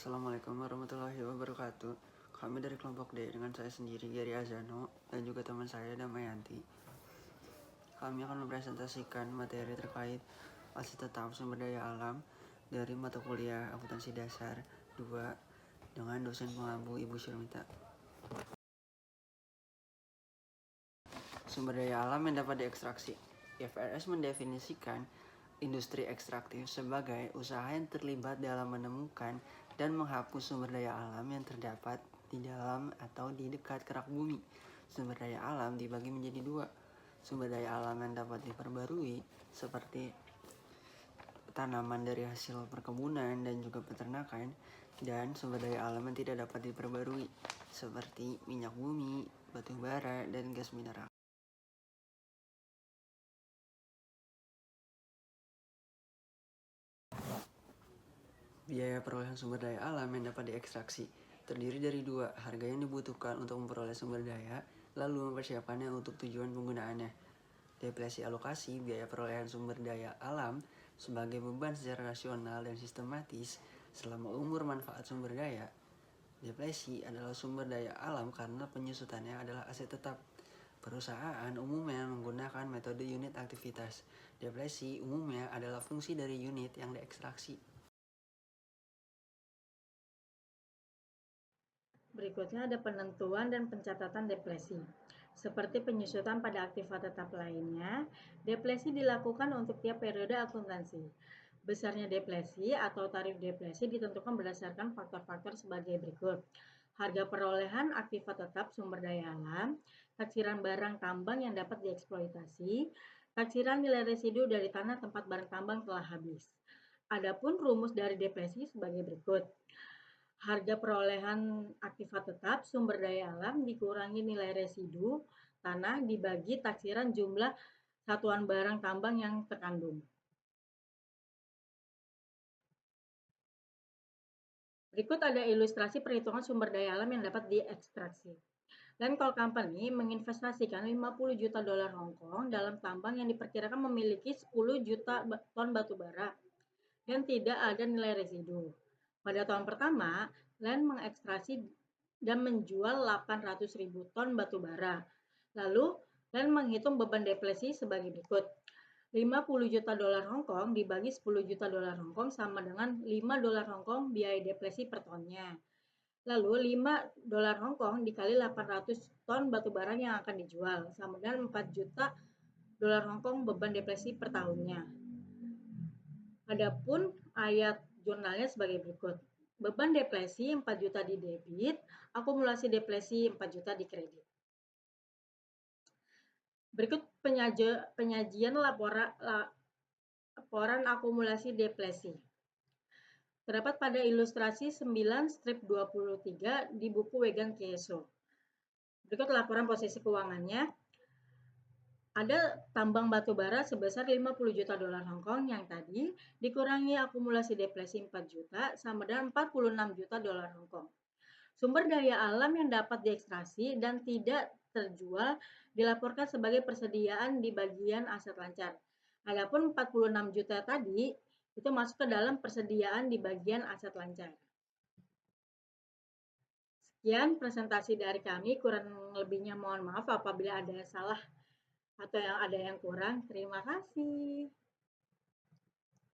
Assalamualaikum warahmatullahi wabarakatuh. Kami dari kelompok D dengan saya sendiri, Gary Azano, dan juga teman saya, Damayanti. Kami akan mempresentasikan materi terkait asas tetap sumber daya alam dari mata kuliah akuntansi dasar 2 dengan dosen pengampu Ibu Syurmita. Sumber daya alam yang dapat diekstraksi. IFRS mendefinisikan industri ekstraktif sebagai usaha yang terlibat dalam menemukan dan menghapus sumber daya alam yang terdapat di dalam atau di dekat kerak bumi. Sumber daya alam dibagi menjadi dua. Sumber daya alam yang dapat diperbarui seperti tanaman dari hasil perkebunan dan juga peternakan, dan sumber daya alam yang tidak dapat diperbarui seperti minyak bumi, batu bara, dan gas mineral. Biaya perolehan sumber daya alam yang dapat diekstraksi terdiri dari dua: harga yang dibutuhkan untuk memperoleh sumber daya, lalu mempersiapkannya untuk tujuan penggunaannya. Depresi alokasi biaya perolehan sumber daya alam sebagai beban secara rasional dan sistematis selama umur manfaat sumber daya. Depresi adalah sumber daya alam karena penyusutannya adalah aset tetap. Perusahaan umumnya menggunakan metode unit aktivitas. Depresi umumnya adalah fungsi dari unit yang diekstraksi. Berikutnya ada penentuan dan pencatatan depresi. Seperti penyusutan pada aktiva tetap lainnya, depresi dilakukan untuk tiap periode akuntansi. Besarnya depresi atau tarif depresi ditentukan berdasarkan faktor-faktor sebagai berikut. Harga perolehan aktiva tetap sumber daya alam, taksiran barang tambang yang dapat dieksploitasi, taksiran nilai residu dari tanah tempat barang tambang telah habis. Adapun rumus dari depresi sebagai berikut. Harga perolehan aktiva tetap sumber daya alam dikurangi nilai residu tanah dibagi taksiran jumlah satuan barang tambang yang terkandung. Berikut ada ilustrasi perhitungan sumber daya alam yang dapat diekstraksi. Land Coal Company menginvestasikan 50 juta dolar Hong Kong dalam tambang yang diperkirakan memiliki 10 juta ton batu bara dan tidak ada nilai residu. Pada tahun pertama, Land mengekstraksi dan menjual 800.000 ton batu bara. Lalu, Land menghitung beban depresi sebagai berikut. 50 juta dolar Hong Kong dibagi 10 juta dolar Hong Kong sama dengan 5 dolar Hong Kong biaya depresi per tonnya. Lalu 5 dolar Hong Kong dikali 800 ton batu bara yang akan dijual sama dengan 4 juta dolar Hong Kong beban depresi per tahunnya. Adapun ayat jurnalnya sebagai berikut. Beban depresi 4 juta di debit, akumulasi depresi 4 juta di kredit. Berikut penyajian laporan akumulasi depresi. Terdapat pada ilustrasi 9 strip 23 di buku Wegan Kieso. Berikut laporan posisi keuangannya. Ada tambang batu bara sebesar 50 juta dolar Hong Kong yang tadi dikurangi akumulasi depresi 4 juta sama dengan 46 juta dolar Hong Kong. Sumber daya alam yang dapat diekstraksi dan tidak terjual dilaporkan sebagai persediaan di bagian aset lancar. Adapun 46 juta tadi itu masuk ke dalam persediaan di bagian aset lancar. Sekian presentasi dari kami, kurang lebihnya mohon maaf apabila ada yang salah atau yang ada yang kurang. Terima kasih.